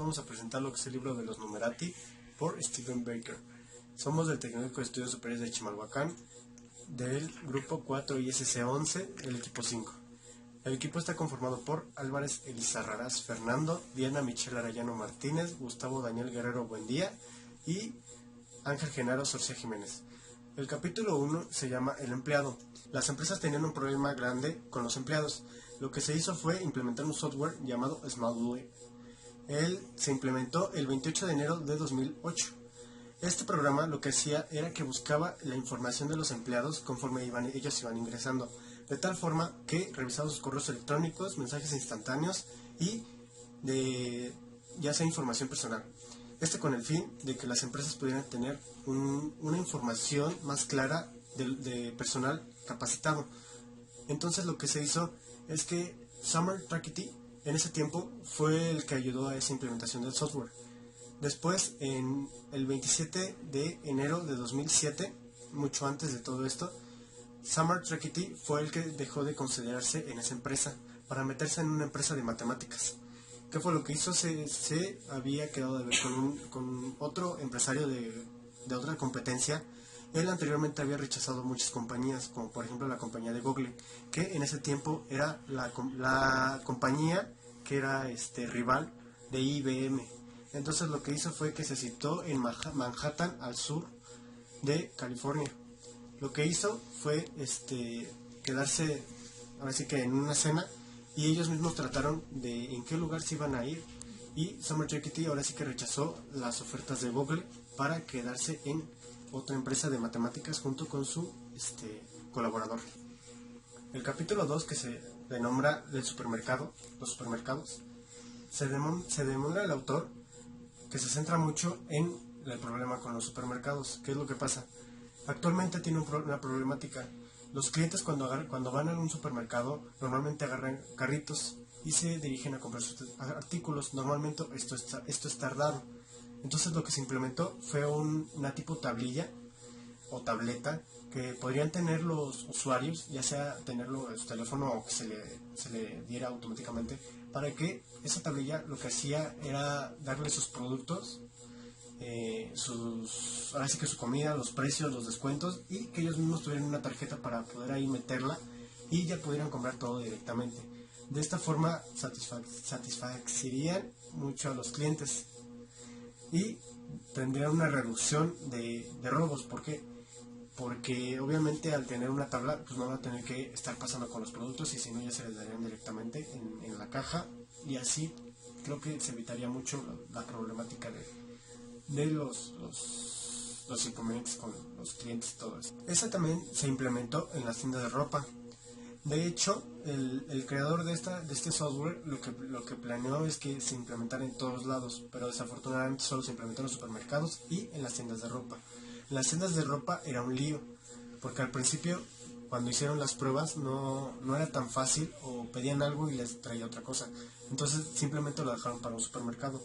vamos a presentar lo que es el libro de los Numerati por Stephen Baker. Somos del Tecnológico de Estudios Superiores de Chimalhuacán, del grupo 4 ISC 11, el equipo 5. El equipo está conformado por Álvarez Elizarrarás Fernando, Diana Michelle Arellano Martínez, Gustavo Daniel Guerrero Buendía y Ángel Genaro Sorcia Jiménez. El capítulo 1 se llama El empleado. Las empresas tenían un problema grande con los empleados. Lo que se hizo fue implementar un software llamado Smartly. Él se implementó el 28 de enero de 2008. Este programa lo que hacía era que buscaba la información de los empleados conforme ellos iban ingresando, de tal forma que revisaba sus correos electrónicos, mensajes instantáneos y ya sea información personal. Con el fin de que las empresas pudieran tener una información más clara de personal capacitado. Entonces lo que se hizo es que Summer Trackety en ese tiempo fue el que ayudó a esa implementación del software. Después, en el 27 de enero de 2007, mucho antes de todo esto, Summer Trackety fue el que dejó de considerarse en esa empresa para meterse en una empresa de matemáticas. ¿Qué fue lo que hizo? Se había quedado de ver con otro empresario de otra competencia. Él anteriormente había rechazado muchas compañías, como por ejemplo la compañía de Google, que en ese tiempo era la compañía que era rival de IBM. Entonces lo que hizo fue que se citó en Manhattan, al sur de California. Lo que hizo fue quedarse, ahora sí que en una cena, y ellos mismos trataron de en qué lugar se iban a ir, y Summer Trackety ahora sí que rechazó las ofertas de Google para quedarse en otra empresa de matemáticas junto con su colaborador. El capítulo 2, que se denomina del supermercado, los supermercados, se demuestra el autor que se centra mucho en el problema con los supermercados. ¿Qué es lo que pasa? Actualmente tiene una problemática. Los clientes cuando van a un supermercado normalmente agarran carritos y se dirigen a comprar sus artículos. Normalmente esto es tardado. Entonces lo que se implementó fue una tipo tablilla o tableta que podrían tener los usuarios, ya sea tenerlo en su teléfono o que se le diera automáticamente, para que esa tablilla lo que hacía era darle sus productos, ahora sí que su comida, los precios, los descuentos, y que ellos mismos tuvieran una tarjeta para poder ahí meterla y ya pudieran comprar todo directamente. De esta forma satisfacerían mucho a los clientes y tendrían una reducción de robos. ¿Por qué? Porque obviamente al tener una tabla pues no van a tener que estar pasando con los productos, y si no ya se les darían directamente en la caja, y así creo que se evitaría mucho la problemática de los inconvenientes con los clientes y todo eso. Esa también se implementó en las tiendas de ropa. De hecho, el creador de este software lo que planeó es que se implementara en todos lados, pero desafortunadamente solo se implementó en los supermercados y en las tiendas de ropa. En las tiendas de ropa era un lío, porque al principio, cuando hicieron las pruebas, no era tan fácil, o pedían algo y les traía otra cosa. Entonces simplemente lo dejaron para un supermercado.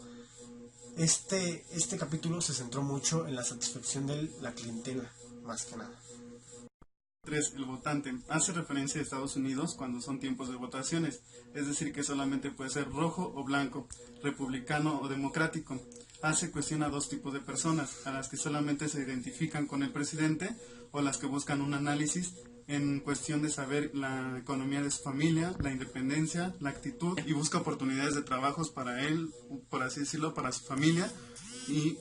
Este capítulo se centró mucho en la satisfacción de la clientela, más que nada. 3. El votante. Hace referencia a Estados Unidos cuando son tiempos de votaciones, es decir, que solamente puede ser rojo o blanco, republicano o democrático. Cuestiona a dos tipos de personas, a las que solamente se identifican con el presidente o las que buscan un análisis en cuestión de saber la economía de su familia, la independencia, la actitud, y busca oportunidades de trabajos para él, por así decirlo, para su familia, y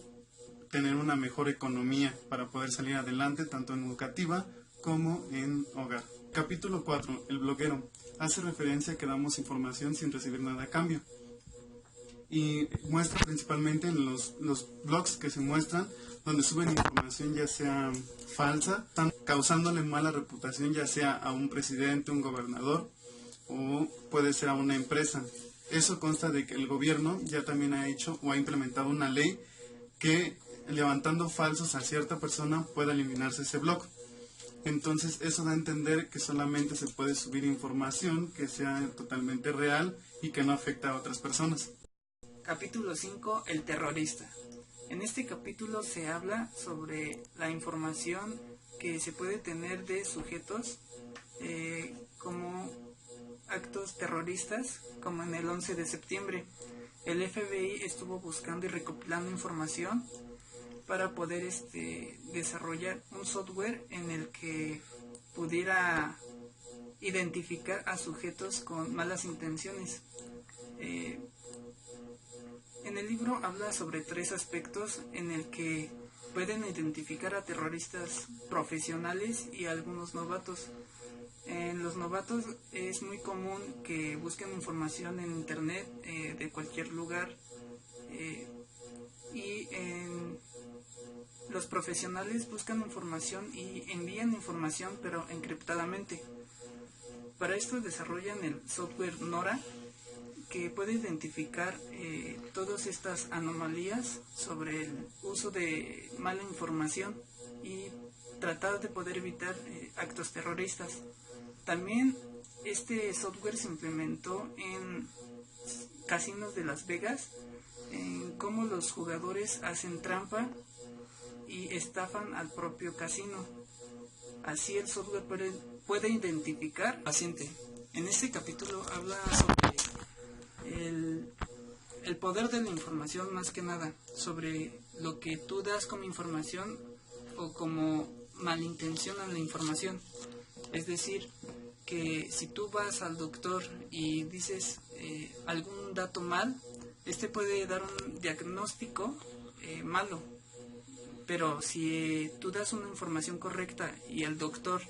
tener una mejor economía para poder salir adelante tanto en educativa como en hogar. Capítulo 4. El bloguero. Hace referencia a que damos información sin recibir nada a cambio, y muestra principalmente en los blogs que se muestran, donde suben información ya sea falsa, causándole mala reputación ya sea a un presidente, un gobernador, o puede ser a una empresa. Eso consta de que el gobierno ya también ha hecho o ha implementado una ley que, levantando falsos a cierta persona, pueda eliminarse ese blog. Entonces eso da a entender que solamente se puede subir información que sea totalmente real y que no afecta a otras personas. Capítulo 5. El terrorista. En este capítulo se habla sobre la información que se puede tener de sujetos como actos terroristas, como en el 11 de septiembre. el FBI estuvo buscando y recopilando información para poder desarrollar un software en el que pudiera identificar a sujetos con malas intenciones. En el libro habla sobre 3 aspectos en el que pueden identificar a terroristas profesionales y algunos novatos. En los novatos es muy común que busquen información en internet de cualquier lugar, y en los profesionales buscan información y envían información pero encriptadamente. Para esto desarrollan el software Nora, que puede identificar todas estas anomalías sobre el uso de mala información y tratar de poder evitar actos terroristas. También este software se implementó en casinos de Las Vegas, en cómo los jugadores hacen trampa y estafan al propio casino. Así el software puede identificar al paciente. En este capítulo habla sobre el poder de la información, más que nada, sobre lo que tú das como información o como malintencionan la información. Es decir, que si tú vas al doctor y dices algún dato mal, puede dar un diagnóstico malo. Pero si tú das una información correcta y el doctor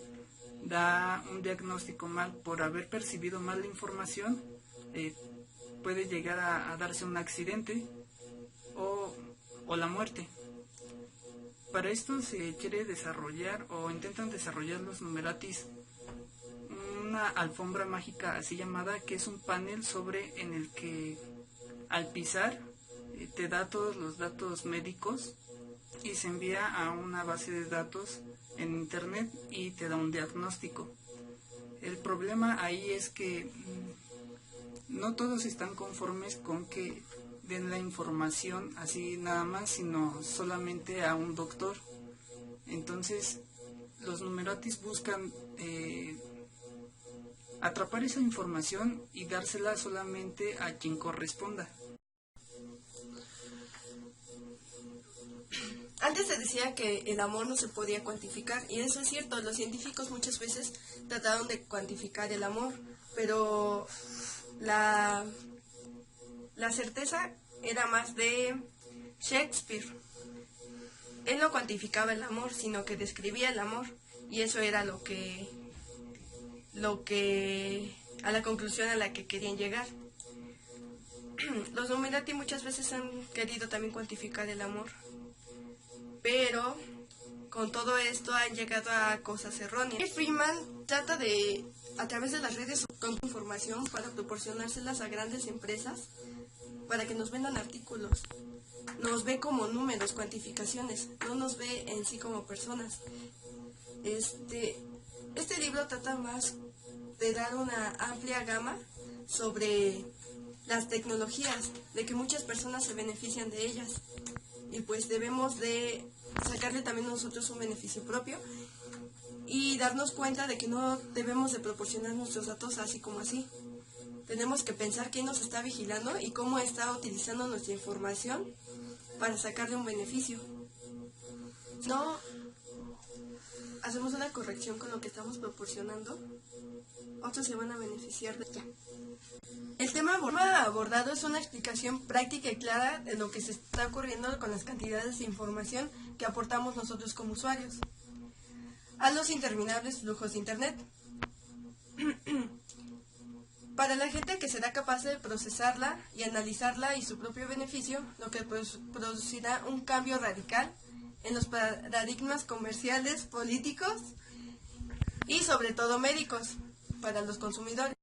da un diagnóstico mal por haber percibido mal la información, puede llegar a darse un accidente o la muerte. Para esto se quiere desarrollar o intentan desarrollar los Numeratis una alfombra mágica así llamada, que es un panel en el que al pisar te da todos los datos médicos y se envía a una base de datos en internet y te da un diagnóstico. El problema ahí es que no todos están conformes con que den la información así nada más, sino solamente a un doctor. Entonces los Numeratis buscan atrapar esa información y dársela solamente a quien corresponda. Antes se decía que el amor no se podía cuantificar, y eso es cierto. Los científicos muchas veces trataron de cuantificar el amor, pero la certeza era más de Shakespeare. Él no cuantificaba el amor, sino que describía el amor, y eso era lo que a la conclusión a la que querían llegar. Los Numerati muchas veces han querido también cuantificar el amor, pero con todo esto han llegado a cosas erróneas. Freeman trata de, a través de las redes, con información para proporcionárselas a grandes empresas para que nos vendan artículos. Nos ve como números, cuantificaciones, no nos ve en sí como personas. Este libro trata más de dar una amplia gama sobre las tecnologías, de que muchas personas se benefician de ellas, y pues debemos de sacarle también nosotros un beneficio propio y darnos cuenta de que no debemos de proporcionar nuestros datos así como así. Tenemos que pensar quién nos está vigilando y cómo está utilizando nuestra información para sacarle un beneficio. No hacemos una corrección con lo que estamos proporcionando, otros se van a beneficiar de ella. El tema abordado es una explicación práctica y clara de lo que se está ocurriendo con las cantidades de información que aportamos nosotros como usuarios a los interminables flujos de Internet. Para la gente que será capaz de procesarla y analizarla y su propio beneficio, lo que producirá un cambio radical en los paradigmas comerciales, políticos y sobre todo médicos para los consumidores.